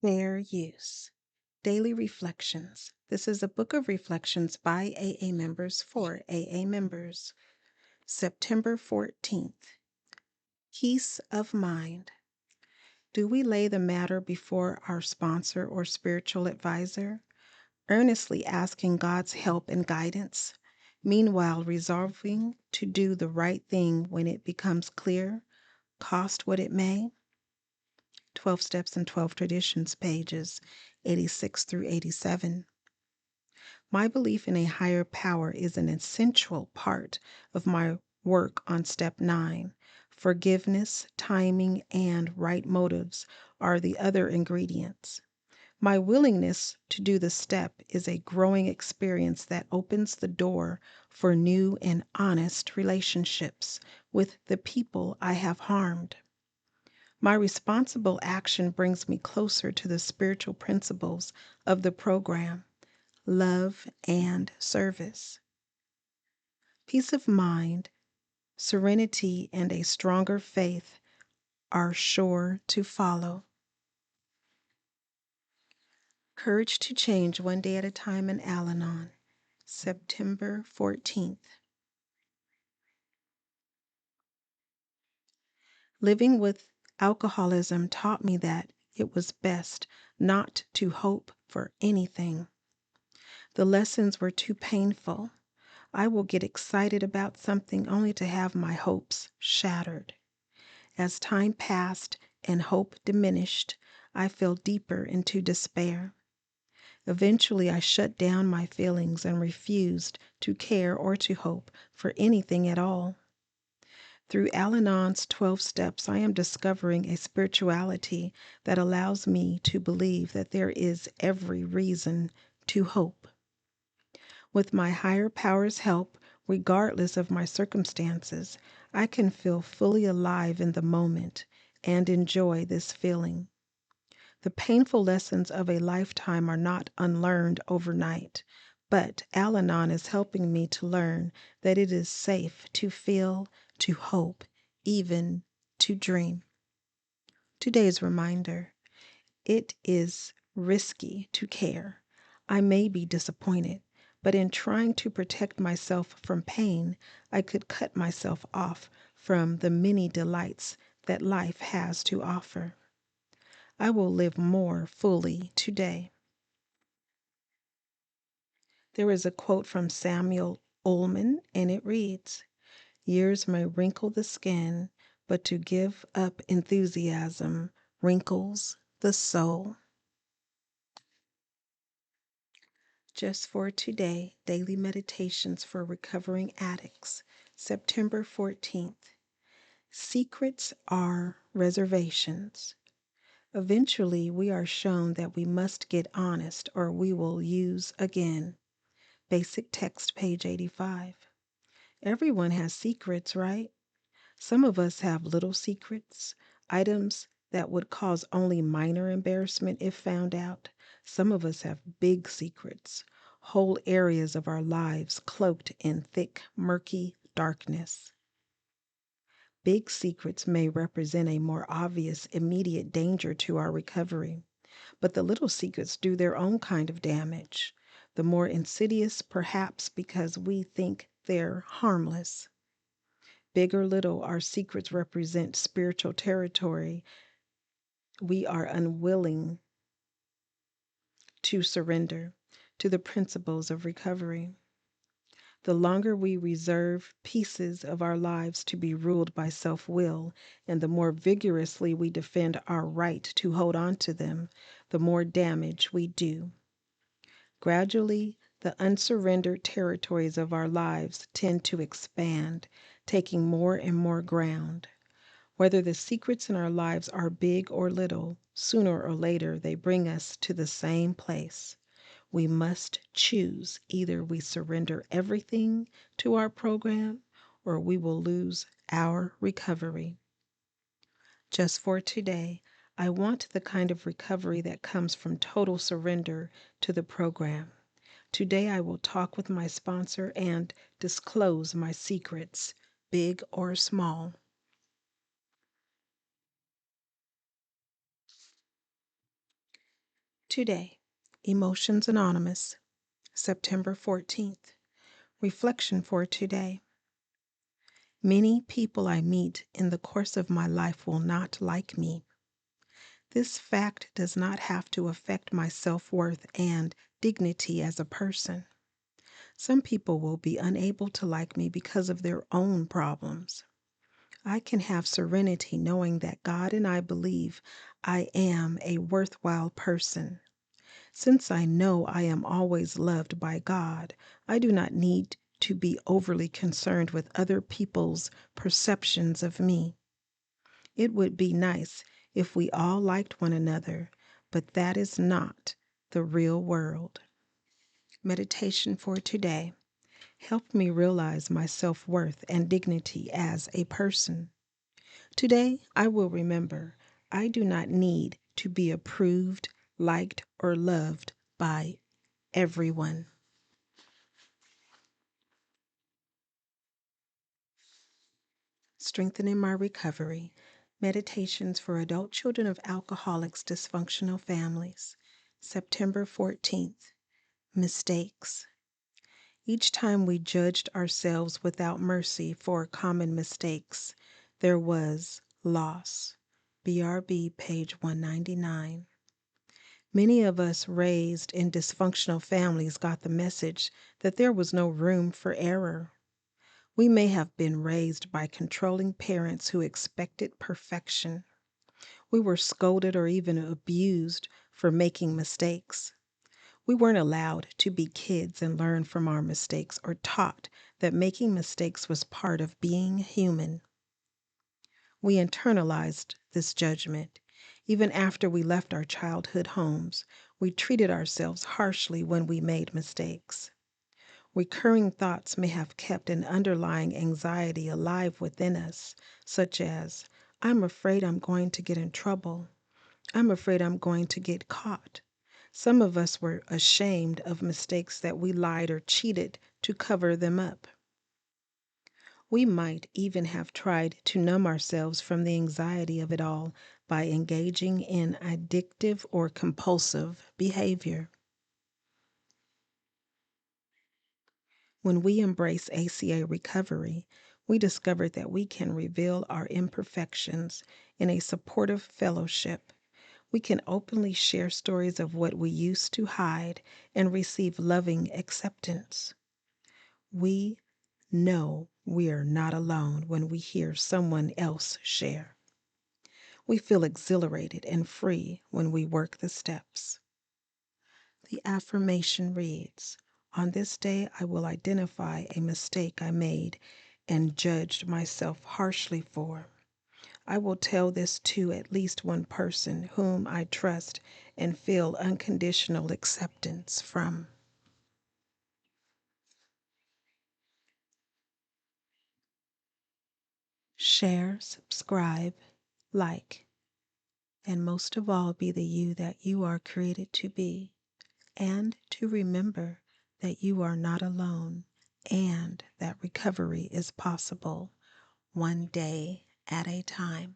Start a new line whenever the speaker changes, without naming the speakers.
Fair use. Daily Reflections. This is a book of reflections by AA members for AA members. September 14th. Peace of mind. Do we lay the matter before our sponsor or spiritual advisor, earnestly asking God's help and guidance, meanwhile resolving to do the right thing when it becomes clear, cost what it may? 12 Steps and 12 Traditions, pages 86 through 87. My belief in a higher power is an essential part of my work on Step 9. Forgiveness, timing, and right motives are the other ingredients. My willingness to do the step is a growing experience that opens the door for new and honest relationships with the people I have harmed. My responsible action brings me closer to the spiritual principles of the program, love and service. Peace of mind, serenity, and a stronger faith are sure to follow. Courage to Change One Day at a Time in Al-Anon, September 14th. Living with alcoholism taught me that it was best not to hope for anything. The lessons were too painful. I will get excited about something only to have my hopes shattered. As time passed and hope diminished, I fell deeper into despair. Eventually, I shut down my feelings and refused to care or to hope for anything at all. Through Al-Anon's 12 steps, I am discovering a spirituality that allows me to believe that there is every reason to hope. With my higher power's help, regardless of my circumstances, I can feel fully alive in the moment and enjoy this feeling. The painful lessons of a lifetime are not unlearned overnight, but Al-Anon is helping me to learn that it is safe to feel, to hope, even to dream. Today's reminder: it is risky to care. I may be disappointed, but in trying to protect myself from pain, I could cut myself off from the many delights that life has to offer. I will live more fully today. There is a quote from Samuel Ullman, and it reads, "Years may wrinkle the skin, but to give up enthusiasm wrinkles the soul." Just for today, Daily Meditations for Recovering Addicts, September 14th. Secrets are reservations. Eventually, we are shown that we must get honest or we will use again. Basic Text, page 85. Everyone has secrets, right? Some of us have little secrets, items that would cause only minor embarrassment if found out. Some of us have big secrets, whole areas of our lives cloaked in thick, murky darkness. Big secrets may represent a more obvious, immediate danger to our recovery, but the little secrets do their own kind of damage. The more insidious, perhaps because we think they're harmless. Big or little, our secrets represent spiritual territory we are unwilling to surrender to the principles of recovery. The longer we reserve pieces of our lives to be ruled by self-will, and the more vigorously we defend our right to hold on to them, the more damage we do. Gradually, the unsurrendered territories of our lives tend to expand, taking more and more ground. Whether the secrets in our lives are big or little, sooner or later they bring us to the same place. We must choose: either we surrender everything to our program or we will lose our recovery. Just for today, I want the kind of recovery that comes from total surrender to the program. Today I will talk with my sponsor and disclose my secrets, big or small. today. Emotions Anonymous, September 14th. Reflection for today. Many people I meet in the course of my life will not like me. This fact does not have to affect my self-worth and dignity as a person. Some people will be unable to like me because of their own problems. I can have serenity knowing that God and I believe I am a worthwhile person. Since I know I am always loved by God, I do not need to be overly concerned with other people's perceptions of me. It would be nice if we all liked one another, but that is not the real world. Meditation for today. Help me realize my self-worth and dignity as a person. Today, I will remember I do not need to be approved, liked, or loved by everyone. Strengthening my recovery. Meditations for adult children of alcoholics, dysfunctional families. September 14th. Mistakes. Each time we judged ourselves without mercy for common mistakes, there was loss. BRB, page 199. Many of us raised in dysfunctional families got the message that there was no room for error. We may have been raised by controlling parents who expected perfection. We were scolded or even abused for making mistakes. We weren't allowed to be kids and learn from our mistakes or taught that making mistakes was part of being human. We internalized this judgment. Even after we left our childhood homes, we treated ourselves harshly when we made mistakes. Recurring thoughts may have kept an underlying anxiety alive within us, such as, I'm afraid I'm going to get in trouble. I'm afraid I'm going to get caught. Some of us were ashamed of mistakes that we lied or cheated to cover them up. We might even have tried to numb ourselves from the anxiety of it all by engaging in addictive or compulsive behavior. When we embrace ACA recovery, we discovered that we can reveal our imperfections in a supportive fellowship. We can openly share stories of what we used to hide and receive loving acceptance. We know we are not alone when we hear someone else share. We feel exhilarated and free when we work the steps. The affirmation reads, on this day I will identify a mistake I made and judged myself harshly for. I will tell this to at least one person whom I trust and feel unconditional acceptance from. Share, subscribe, like, and most of all, be the you that you are created to be, and to remember that you are not alone and that recovery is possible one day at a time.